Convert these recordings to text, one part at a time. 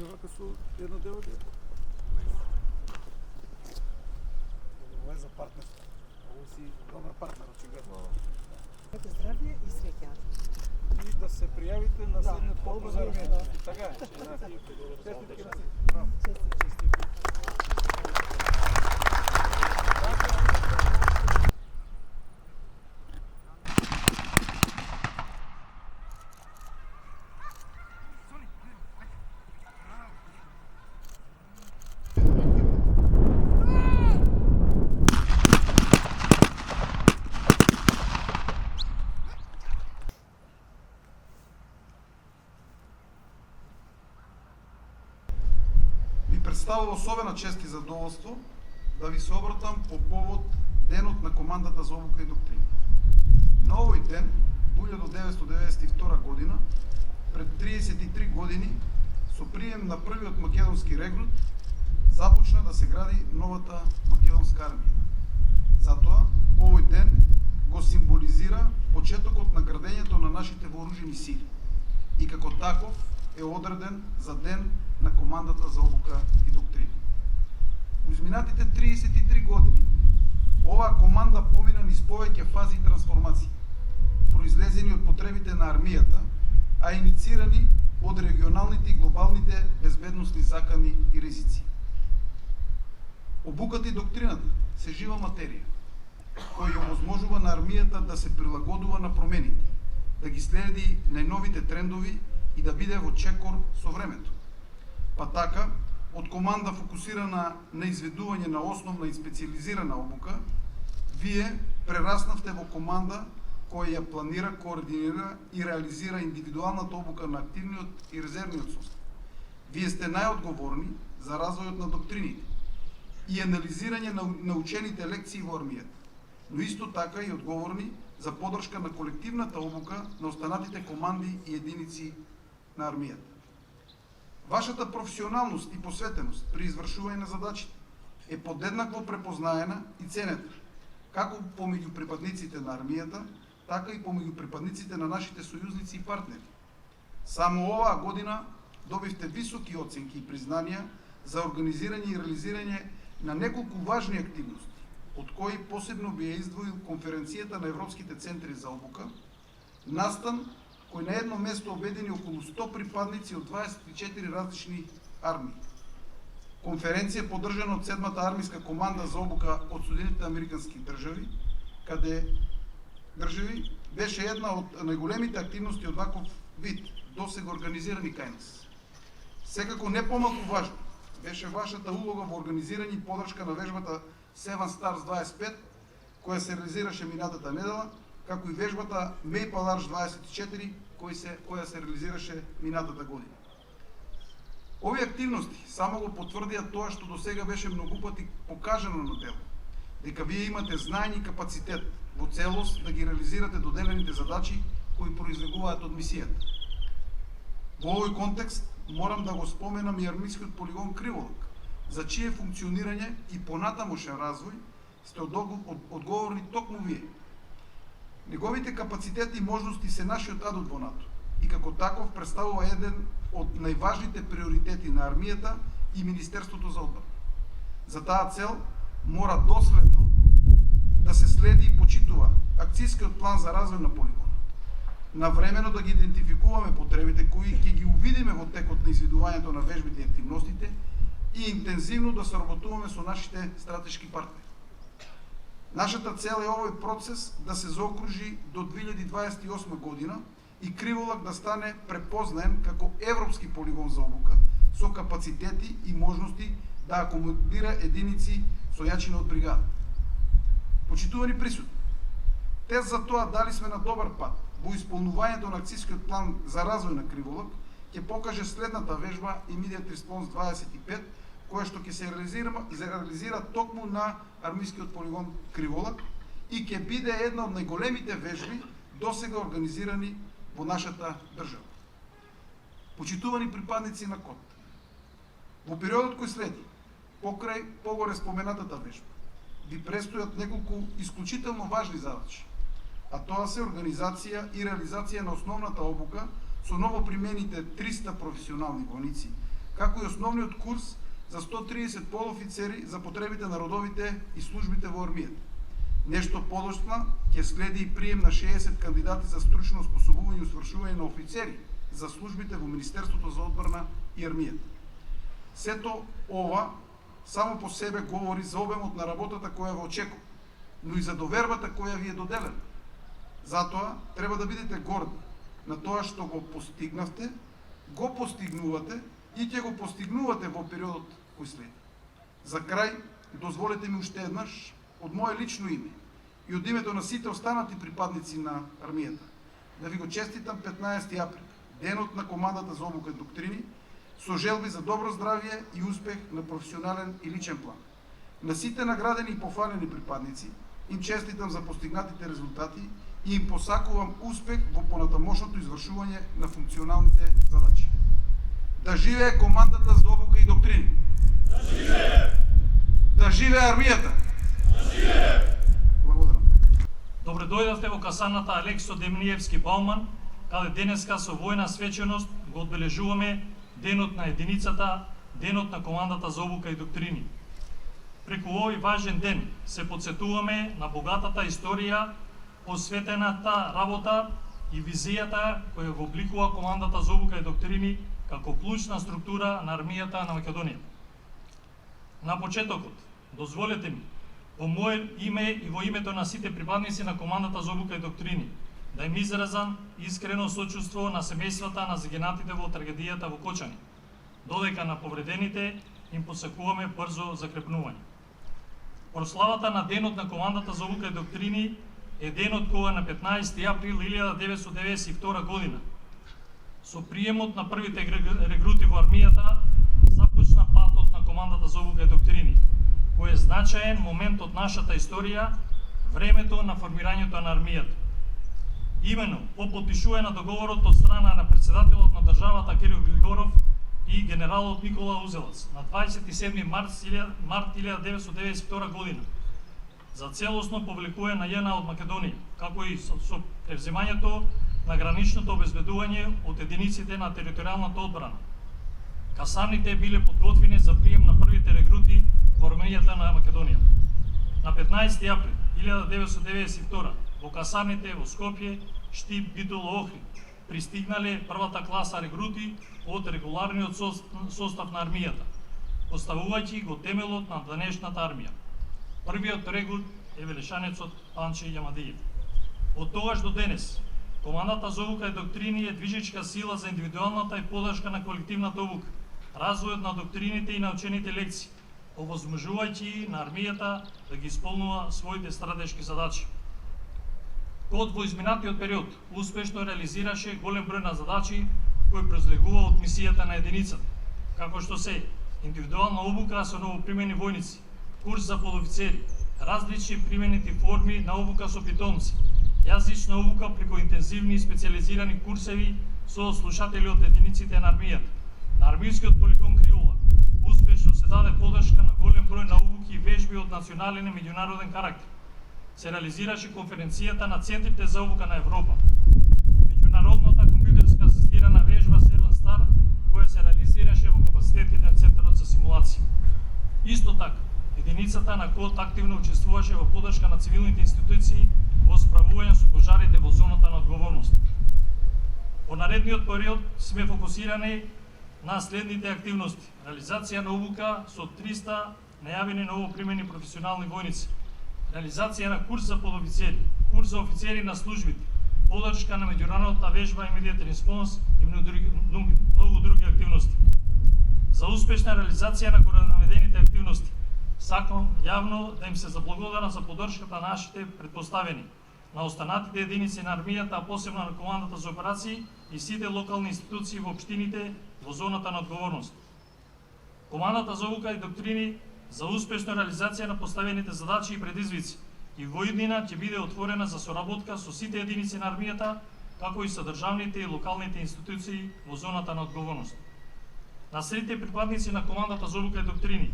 вака со една девојка? Ова е за партнерство. Ово си добар партнер, очигледно. Здравје и среќа. И да се пријавите на следниот конкурс за армијата. Така е. Честитки на сите. Браво. Представува особена чест и задоволство да ви се обратам по повод денот на командата за обука и доктрина. На овој ден, 1992 година, пред 33 години, со прием на првиот македонски регрут, започна да се гради новата македонска армија. Затоа, овој ден го символизира почетокот на градењето на нашите вооружени сили и како таков е одреден за ден на командата за обука и доктрина. Во изминатите 33 години, оваа команда помина низ повеќе фази и трансформации, произлезени од потребите на армијата, а инициирани од регионалните и глобалните безбедносни закани и ризици. Обуката и доктрината се жива материја, која ја овозможува на армијата да се прилагодува на промените, да ги следи најновите трендови и да биде во чекор со времето. Па така, од команда фокусирана на изведување на основна и специализирана обука, вие прераснавте во команда која ја планира, координира и реализира индивидуалната обука на активниот и резервниот состав. Вие сте најодговорни за развојот на доктрините и анализирање на научените лекции во армијата, но исто така и одговорни за поддршка на колективната обука на останатите команди и единици на армијата. Вашата професионалност и посветеност при извршување на задачите е подеднакво препознаена и ценета, како помеѓу припадниците на армијата, така и помеѓу припадниците на нашите сојузници и партнери. Само оваа година добивте високи оценки и признанија за организирање и реализирање на неколку важни активности, од кои посебно би ја издвоил конференцијата на Европските центри за обука, настан кој на едно место обедини околу 100 припадници од 24 различни армии. Конференција поддржана од 7-та армиска команда за обука од Соединетите американски држави, каде беше една од најголемите активности од ваков вид досега организирани кај нас. Секако не помалку важно беше вашата улога во организирање и поддршка на вежбата Seven Stars 25, која се реализираше минатата недела, како и вежбата Maple Arch 24, која се реализираше минатата година. Овие активности само го потврдија тоа што до сега беше многу пати покажано на дело, дека вие имате знаење и капацитет во целост да ги реализирате доделените задачи кои произлегуваат од мисијата. Во овој контекст морам да го споменам и армискиот полигон Криволак, за чие функционирање и понатамошен развој сте одговорни токму вие. Неговите капацитети и можности се нашиот адут во НАТО и како таков представува еден од најважните приоритети на армијата и Министерството за одбрана. За таа цел мора доследно да се следи и почитува акцијскиот план за развој на полигонот. Навремено да ги идентификуваме потребите кои ќе ги увидиме во текот на изведувањето на вежбите и активностите и интензивно да соработуваме со нашите стратешки партнери. Нашата цел е овој процес да се заокружи до 2028 година и Криволак да стане препознаен како европски полигон за обука со капацитети и можности да акомодира единици со јачина од бригада. Почитувани присутни, тест за тоа дали сме на добар пат во исполнувањето на акцијскиот план за развој на Криволак ќе покаже следната вежба Immediate Response 25, која што ќе се реализира токму на армискиот полигон Криволак и ќе биде една од најголемите вежби досега организирани во нашата држава. Почитувани припадници на КОТ, во периодот кој следи, покрај погоре споменатата вежба, ви престојат неколку исклучително важни задачи, а тоа се организација и реализација на основната обука со новопримените 300 професионални војници, како и основниот курс за 130 полофицери за потребите на родовите и службите во армијата. Нешто подоцна ќе следи и прием на 60 кандидати за стручно оспособување и усвршување на офицери за службите во Министерството за одбрана и армијата. Сето ова само по себе говори за обемот на работата која ве очекува, но и за довербата која ви е доделена. Затоа треба да бидете горди на тоа што го постигнавте, го постигнувате и ќе го постигнувате во периодот кој следи. За крај, дозволете ми уште еднаш, од мое лично име и од името на сите останати припадници на армијата, да ви го честитам 15 април, денот на командата за обука и доктрини, со желби за добро здравје и успех на професионален и личен план. На сите наградени и пофалени припадници им честитам за постигнатите резултати и им посакувам успех во понатамошното извршување на функционалните задачи. Да живее командата за обука и доктрини! Да живее! Да живее армијата! Да живее! Благодарам. Добре дојдовте во касарната Алексо Демниевски Бауман, каде денеска со војна свеченост го одбележуваме денот на единицата, денот на командата за обука и доктрини. Преку овој важен ден се подсетуваме на богатата историја, посветената работа и визијата која го обликува командата за обука и доктрини како клучна структура на армијата на Македонија. На почетокот, дозволете ми, во моје име и во името на сите припадници на командата за обука и доктрини, да им изразам искрено сочувство на семејствата на загинатите во трагедијата во Кочани, додека на повредените им посакуваме брзо закрепнување. Прославата на денот на командата за обука и доктрини е денот кога на 15 април 1992 година со приемот на првите регрути во армијата започна патот на командата за обука и доктрини, кој е значаен момент од нашата историја, времето на формирањето на армијата. Имено, по потпишување на договорот од страна на председателот на државата Кирил Григоров и генералот Никола Узелац на 27 март 1992 година за целосно повлекување на ЈНА од Македонија, како и со превземањето на граничното обезбедување од единиците на територијалната одбрана. Касарните биле подготвени за прием на првите регрути во армијата на Македонија. На 15 април 1992 во касарните во Скопје, Штип, Битола, Охрид пристигнале првата класа регрути од регуларниот состав на армијата, поставувајќи го темелот на денешната армија. Првиот регрут е велешанецот Панче Јамадиев. Од тогаш до денес, командата за обука и доктрини е движечка сила за индивидуалната и подршка на колективната обука, развојот на доктрините и научените лекции, овозможувајќи на армијата да ги исполнува своите стратешки задачи. Код во изминатиот период успешно реализираше голем број на задачи кои произлегува од мисијата на единицата, како што се индивидуална обука со новопримени војници, курс за подофицери, различни применети форми на обука со питомци, јазична обука преку интензивни и специализирани курсеви со слушатели од единиците на армијата. На армијскиот полигон Кривола успешно се даде подршка на голем број на обуки и вежби од национален и меѓународен карактер. Се реализираше конференцијата на центрите за обука на Европа, меѓународната компјутерска асистирана вежба Seven Star, која се реализираше во капацитетите на центарот за симулација. Исто така, единицата на КОД активно учествуваше во подршка на цивилните институции во справување со пожарите во зоната на одговорност. Во наредниот период сме фокусирани на следните активности: реализација на обука со 300 најавени новопримени професионални војници, реализација на курс за подофицери, курс за офицери на службите, подршка на меѓународната вежба Immediate Response и многу други активности. За успешна реализација на горе-наведените активности, сакам јавно да им се заблагодарам за поддршката на нашите предпоставени, на останатите единици на армијата, а посебно на командата за операции и сите локални институции во општините во зоната на одговорност. Командата за обука и доктрини за успешна реализација на поставените задачи и предизвици и во иднина ќе биде отворена за соработка со сите единици на армијата, како и со државните и локалните институции во зоната на одговорност. На сите припадници на командата за обука и доктрини,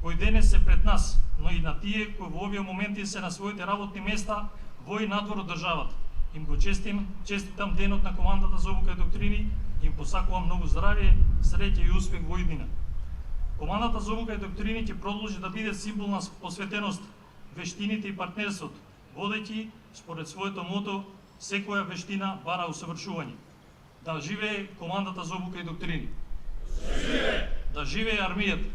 кои денес се пред нас, но и на тие кои во овие моменти се на своите работни места во и надвор од државата, им го честитам денот на командата за обука и доктрини Им посакувам многу здравје, среќа и успех во иднина. Командата за обука и доктрини ќе продолжи да биде символ на посветеност, вештините и партнерството, водејќи според своето мото секоја вештина бара усавршување. Да живее командата за обука и доктрини. Да живее армијата.